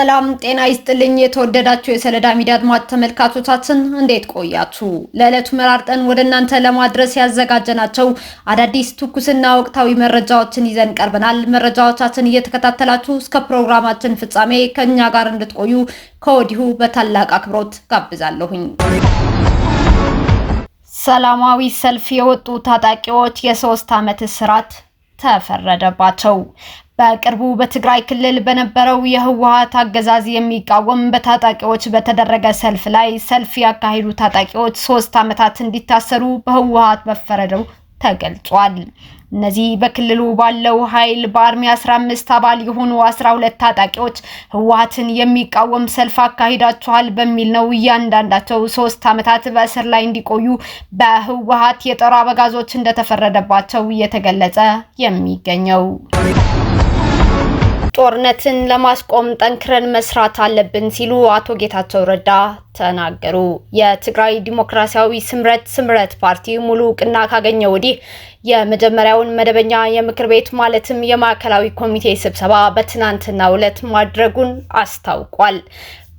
ሰላም ጤና ይስጥልኝ የተወደዳችሁ የሰለዳ ሚዲያ አድማጭ ተመልካቾቻችን እንዴት ቆያችሁ? ለዕለቱ መራርጠን ወደ እናንተ ለማድረስ ያዘጋጀናቸው አዳዲስ ትኩስና ወቅታዊ መረጃዎችን ይዘን ቀርበናል። መረጃዎቻችን እየተከታተላችሁ እስከ ፕሮግራማችን ፍጻሜ ከኛ ጋር እንድትቆዩ ከወዲሁ በታላቅ አክብሮት ጋብዛለሁኝ። ሰላማዊ ሰልፍ የወጡ ታጣቂዎች የ3 ዓመት እስራት ተፈረደባቸው። በቅርቡ በትግራይ ክልል በነበረው የህወሓት አገዛዝ የሚቃወም በታጣቂዎች በተደረገ ሰልፍ ላይ ሰልፍ ያካሄዱ ታጣቂዎች 3 ዓመታት እንዲታሰሩ በህወሓት መፈረደው ተገልጿል። እነዚህ በክልሉ ባለው ኃይል በአርሚ 15 አባል የሆኑ 12 ታጣቂዎች ህወሓትን የሚቃወም ሰልፍ አካሂዳቸዋል በሚል ነው እያንዳንዳቸው 3 ዓመታት በእስር ላይ እንዲቆዩ በህወሓት የጦር አበጋዞች እንደተፈረደባቸው እየተገለጸ የሚገኘው። ጦርነትን ለማስቆም ጠንክረን መስራት አለብን ሲሉ አቶ ጌታቸው ረዳ ተናገሩ። የትግራይ ዲሞክራሲያዊ ስምረት ፓርቲ ሙሉ እውቅና ካገኘ ወዲህ የመጀመሪያውን መደበኛ የምክር ቤት ማለትም የማዕከላዊ ኮሚቴ ስብሰባ በትናንትናው ዕለት ማድረጉን አስታውቋል።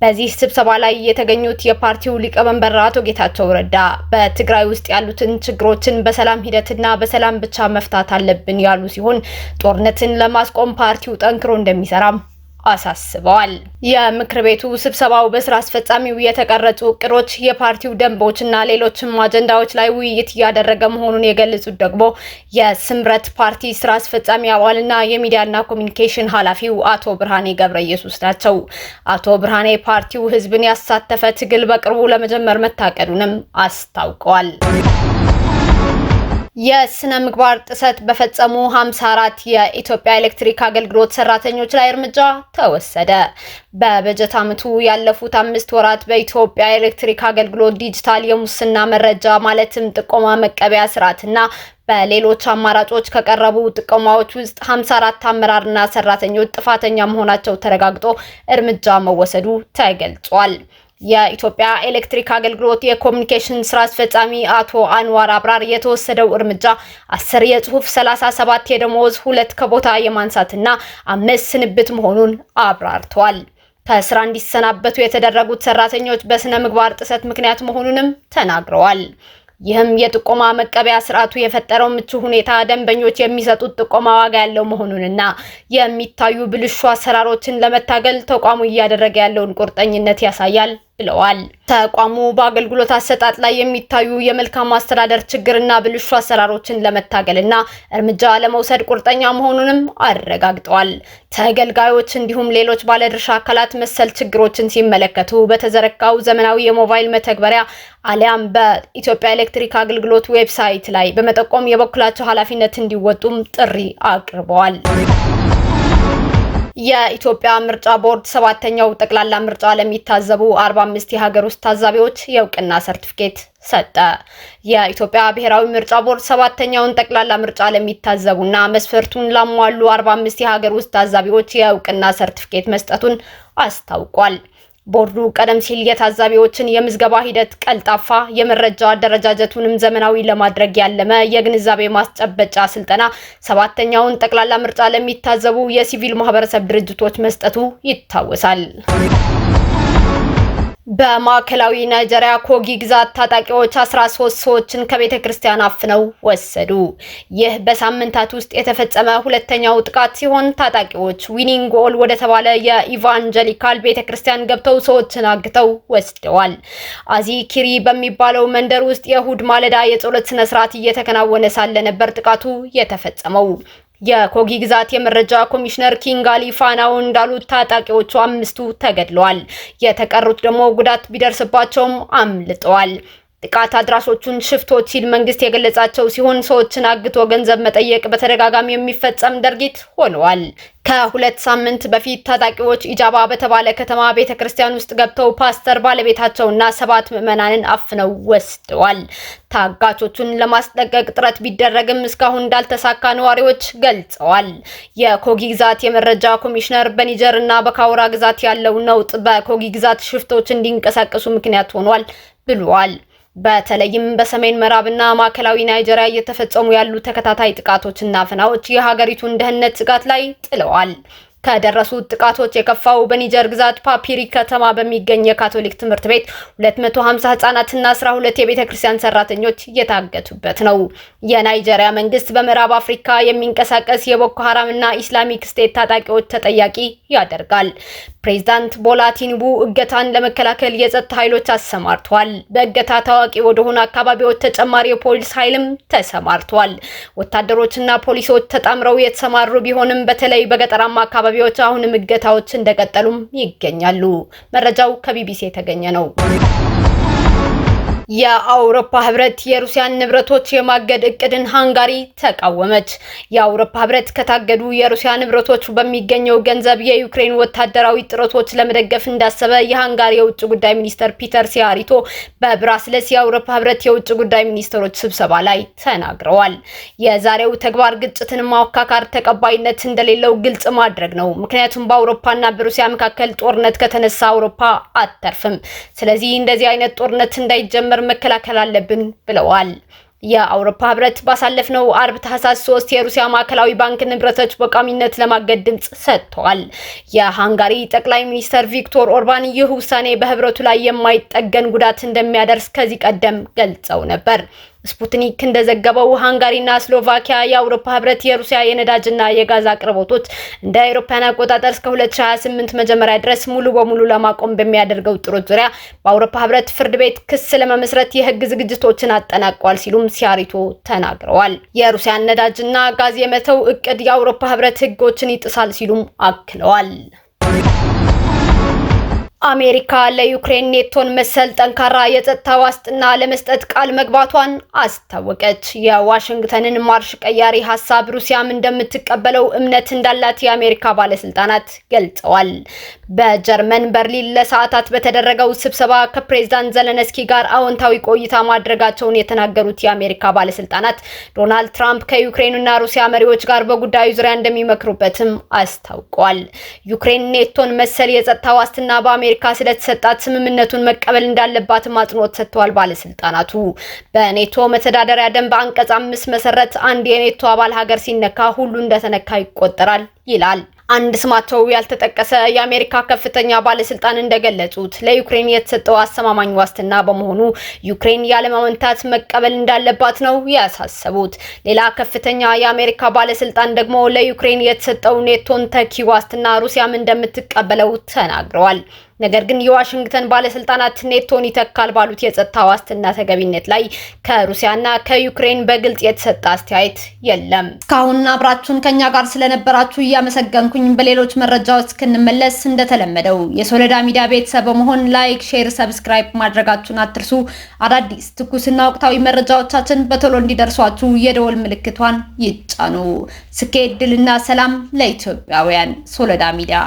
በዚህ ስብሰባ ላይ የተገኙት የፓርቲው ሊቀመንበር አቶ ጌታቸው ረዳ በትግራይ ውስጥ ያሉትን ችግሮችን በሰላም ሂደትና በሰላም ብቻ መፍታት አለብን ያሉ ሲሆን ጦርነትን ለማስቆም ፓርቲው ጠንክሮ እንደሚሰራም አሳስበዋል። የምክር ቤቱ ስብሰባው በስራ አስፈጻሚው የተቀረጹ እቅዶች፣ የፓርቲው ደንቦችና ሌሎችም አጀንዳዎች ላይ ውይይት እያደረገ መሆኑን የገለጹት ደግሞ የስምረት ፓርቲ ስራ አስፈጻሚ አባልና የሚዲያና ኮሚኒኬሽን ኃላፊው አቶ ብርሃኔ ገብረኢየሱስ ናቸው። አቶ ብርሃኔ ፓርቲው ህዝብን ያሳተፈ ትግል በቅርቡ ለመጀመር መታቀዱንም አስታውቀዋል። የስነ ምግባር ጥሰት በፈጸሙ 54 የኢትዮጵያ ኤሌክትሪክ አገልግሎት ሰራተኞች ላይ እርምጃ ተወሰደ። በበጀት ዓመቱ ያለፉት 5 ወራት በኢትዮጵያ ኤሌክትሪክ አገልግሎት ዲጂታል የሙስና መረጃ ማለትም ጥቆማ መቀበያ ስርዓትና በሌሎች አማራጮች ከቀረቡ ጥቆማዎች ውስጥ 54 አመራርና ሰራተኞች ጥፋተኛ መሆናቸው ተረጋግጦ እርምጃ መወሰዱ ተገልጿል። የኢትዮጵያ ኤሌክትሪክ አገልግሎት የኮሙኒኬሽን ስራ አስፈጻሚ አቶ አንዋር አብራር የተወሰደው እርምጃ 10 የጽሁፍ 37 የደሞዝ 2 ከቦታ የማንሳትና 5 ስንብት መሆኑን አብራርተዋል። ከስራ እንዲሰናበቱ የተደረጉት ሰራተኞች በስነ ምግባር ጥሰት ምክንያት መሆኑንም ተናግረዋል። ይህም የጥቆማ መቀበያ ስርዓቱ የፈጠረው ምቹ ሁኔታ ደንበኞች የሚሰጡት ጥቆማ ዋጋ ያለው መሆኑንና የሚታዩ ብልሹ አሰራሮችን ለመታገል ተቋሙ እያደረገ ያለውን ቁርጠኝነት ያሳያል ብለዋል። ተቋሙ በአገልግሎት አሰጣጥ ላይ የሚታዩ የመልካም አስተዳደር ችግርና ብልሹ አሰራሮችን ለመታገልና እርምጃ ለመውሰድ ቁርጠኛ መሆኑንም አረጋግጠዋል። ተገልጋዮች እንዲሁም ሌሎች ባለድርሻ አካላት መሰል ችግሮችን ሲመለከቱ በተዘረጋው ዘመናዊ የሞባይል መተግበሪያ አሊያም በኢትዮጵያ ኤሌክትሪክ አገልግሎት ዌብሳይት ላይ በመጠቆም የበኩላቸው ኃላፊነት እንዲወጡም ጥሪ አቅርበዋል። የኢትዮጵያ ምርጫ ቦርድ 7ኛው ጠቅላላ ምርጫ ለሚታዘቡ 45 የሀገር ውስጥ ታዛቢዎች የእውቅና ሰርቲፊኬት ሰጠ። የኢትዮጵያ ብሔራዊ ምርጫ ቦርድ 7ኛውን ጠቅላላ ምርጫ ለሚታዘቡና መስፈርቱን ላሟሉ 45 የሀገር ውስጥ ታዛቢዎች የእውቅና ሰርቲፊኬት መስጠቱን አስታውቋል። ቦርዱ ቀደም ሲል የታዛቢዎችን የምዝገባ ሂደት ቀልጣፋ፣ የመረጃ አደረጃጀቱንም ዘመናዊ ለማድረግ ያለመ የግንዛቤ ማስጨበጫ ስልጠና 7ኛውን ጠቅላላ ምርጫ ለሚታዘቡ የሲቪል ማህበረሰብ ድርጅቶች መስጠቱ ይታወሳል። በማዕከላዊ ናይጄሪያ ኮጊ ግዛት ታጣቂዎች 13 ሰዎችን ከቤተ ክርስቲያን አፍነው ወሰዱ። ይህ በሳምንታት ውስጥ የተፈጸመ ሁለተኛው ጥቃት ሲሆን ታጣቂዎች ዊኒንግ ኦል ወደ ተባለ የኢቫንጀሊካል ቤተ ክርስቲያን ገብተው ሰዎችን አግተው ወስደዋል። አዚ ኪሪ በሚባለው መንደር ውስጥ የእሁድ ማለዳ የጸሎት ስነ ስርዓት እየተከናወነ ሳለ ነበር ጥቃቱ የተፈጸመው። የኮጊ ግዛት የመረጃ ኮሚሽነር ኪንጋሊ ፋናው እንዳሉት ታጣቂዎቹ 5ቱ ተገድለዋል። የተቀሩት ደግሞ ጉዳት ቢደርስባቸውም አምልጠዋል። ጥቃት አድራሾቹን ሽፍቶች ሲል መንግስት የገለጻቸው ሲሆን ሰዎችን አግቶ ገንዘብ መጠየቅ በተደጋጋሚ የሚፈጸም ድርጊት ሆነዋል። ከ2 ሳምንት በፊት ታጣቂዎች ኢጃባ በተባለ ከተማ ቤተክርስቲያን ውስጥ ገብተው ፓስተር ባለቤታቸውና 7 ምዕመናንን አፍነው ወስደዋል። ታጋቾቹን ለማስለቀቅ ጥረት ቢደረግም እስካሁን እንዳልተሳካ ነዋሪዎች ገልጸዋል። የኮጊ ግዛት የመረጃ ኮሚሽነር በኒጀር እና በካውራ ግዛት ያለው ነውጥ በኮጊ ግዛት ሽፍቶች እንዲንቀሳቀሱ ምክንያት ሆኗል ብለዋል። በተለይም በሰሜን ምዕራብና ማዕከላዊ ናይጄሪያ እየተፈጸሙ ያሉ ተከታታይ ጥቃቶችና አፈናዎች የሀገሪቱን ደህንነት ስጋት ላይ ጥለዋል። ከደረሱት ጥቃቶች የከፋው በኒጀር ግዛት ፓፒሪ ከተማ በሚገኝ የካቶሊክ ትምህርት ቤት 250 ህጻናትና 12 የቤተክርስቲያን ሰራተኞች እየታገቱበት ነው። የናይጄሪያ መንግስት በምዕራብ አፍሪካ የሚንቀሳቀስ የቦኮ ሐራም እና ኢስላሚክ ስቴት ታጣቂዎች ተጠያቂ ያደርጋል። ፕሬዝዳንት ቦላ ቲኑቡ እገታን ለመከላከል የጸጥታ ኃይሎች አሰማርተዋል። በእገታ ታዋቂ ወደሆኑ አካባቢዎች ተጨማሪ የፖሊስ ኃይልም ተሰማርተዋል። ወታደሮችና ፖሊሶች ተጣምረው የተሰማሩ ቢሆንም በተለይ በገጠራማ አካባቢዎች አሁንም እገታዎች እንደቀጠሉም ይገኛሉ። መረጃው ከቢቢሲ የተገኘ ነው። የአውሮፓ ህብረት የሩሲያን ንብረቶች የማገድ እቅድን ሃንጋሪ ተቃወመች። የአውሮፓ ህብረት ከታገዱ የሩሲያ ንብረቶች በሚገኘው ገንዘብ የዩክሬን ወታደራዊ ጥረቶች ለመደገፍ እንዳሰበ የሃንጋሪ የውጭ ጉዳይ ሚኒስትር ፒተር ሲያሪቶ በብራስልስ የአውሮፓ ህብረት የውጭ ጉዳይ ሚኒስትሮች ስብሰባ ላይ ተናግረዋል። የዛሬው ተግባር ግጭትን ማወካካር ተቀባይነት እንደሌለው ግልጽ ማድረግ ነው። ምክንያቱም በአውሮፓና በሩሲያ መካከል ጦርነት ከተነሳ አውሮፓ አተርፍም። ስለዚህ እንደዚህ አይነት ጦርነት እንዳይጀመር መከላከል አለብን ብለዋል። የአውሮፓ ህብረት ባሳለፍነው አርብ ታህሳስ 3 የሩሲያ ማዕከላዊ ባንክ ንብረቶች በቋሚነት ለማገድ ድምጽ ሰጥተዋል። የሃንጋሪ ጠቅላይ ሚኒስትር ቪክቶር ኦርባን ይህ ውሳኔ በህብረቱ ላይ የማይጠገን ጉዳት እንደሚያደርስ ከዚህ ቀደም ገልጸው ነበር። ስፑትኒክ እንደዘገበው ሃንጋሪና ስሎቫኪያ የአውሮፓ ህብረት የሩሲያ የነዳጅና የጋዝ አቅርቦቶች እንደ አውሮፓውያን አቆጣጠር እስከ 2028 መጀመሪያ ድረስ ሙሉ በሙሉ ለማቆም በሚያደርገው ጥረት ዙሪያ በአውሮፓ ህብረት ፍርድ ቤት ክስ ለመመስረት የህግ ዝግጅቶችን አጠናቀዋል ሲሉም ሲያሪቶ ተናግረዋል። የሩሲያን ነዳጅና ጋዝ የመተው እቅድ የአውሮፓ ህብረት ህጎችን ይጥሳል ሲሉም አክለዋል። አሜሪካ ለዩክሬን ኔቶን መሰል ጠንካራ የጸጥታ ዋስትና ለመስጠት ቃል መግባቷን አስታወቀች። የዋሽንግተንን ማርሽ ቀያሪ ሐሳብ ሩሲያም እንደምትቀበለው እምነት እንዳላት የአሜሪካ ባለስልጣናት ገልጸዋል። በጀርመን በርሊን ለሰዓታት በተደረገው ስብሰባ ከፕሬዝዳንት ዘለንስኪ ጋር አዎንታዊ ቆይታ ማድረጋቸውን የተናገሩት የአሜሪካ ባለስልጣናት ዶናልድ ትራምፕ ከዩክሬንና ሩሲያ መሪዎች ጋር በጉዳዩ ዙሪያ እንደሚመክሩበትም አስታውቀዋል። ዩክሬን ኔቶን መሰል የጸጥታ ዋስትና በአሜሪካ ስለተሰጣት ስምምነቱን መቀበል እንዳለባትም አጽንኦት ሰጥተዋል። ባለስልጣናቱ በኔቶ መተዳደሪያ ደንብ አንቀጽ 5 መሰረት አንድ የኔቶ አባል ሀገር ሲነካ ሁሉ እንደተነካ ይቆጠራል ይላል። አንድ ስማቸው ያልተጠቀሰ የአሜሪካ ከፍተኛ ባለስልጣን እንደገለጹት ለዩክሬን የተሰጠው አስተማማኝ ዋስትና በመሆኑ ዩክሬን ያለማመንታት መቀበል እንዳለባት ነው ያሳሰቡት። ሌላ ከፍተኛ የአሜሪካ ባለስልጣን ደግሞ ለዩክሬን የተሰጠው ኔቶን ተኪ ዋስትና ሩሲያም እንደምትቀበለው ተናግረዋል። ነገር ግን የዋሽንግተን ባለስልጣናት ኔቶን ይተካል ባሉት የጸጥታ ዋስትና ተገቢነት ላይ ከሩሲያና ከዩክሬን በግልጽ የተሰጠ አስተያየት የለም። እስካሁን አብራችሁን ከኛ ጋር ስለነበራችሁ እያመሰገንኩኝ በሌሎች መረጃዎች እስክንመለስ እንደተለመደው የሶሎዳ ሚዲያ ቤተሰብ በመሆን ላይክ፣ ሼር፣ ሰብስክራይብ ማድረጋችሁን አትርሱ። አዳዲስ ትኩስና ወቅታዊ መረጃዎቻችን በቶሎ እንዲደርሷችሁ የደወል ምልክቷን ይጫኑ። ስኬት፣ ድልና ሰላም ለኢትዮጵያውያን። ሶሎዳ ሚዲያ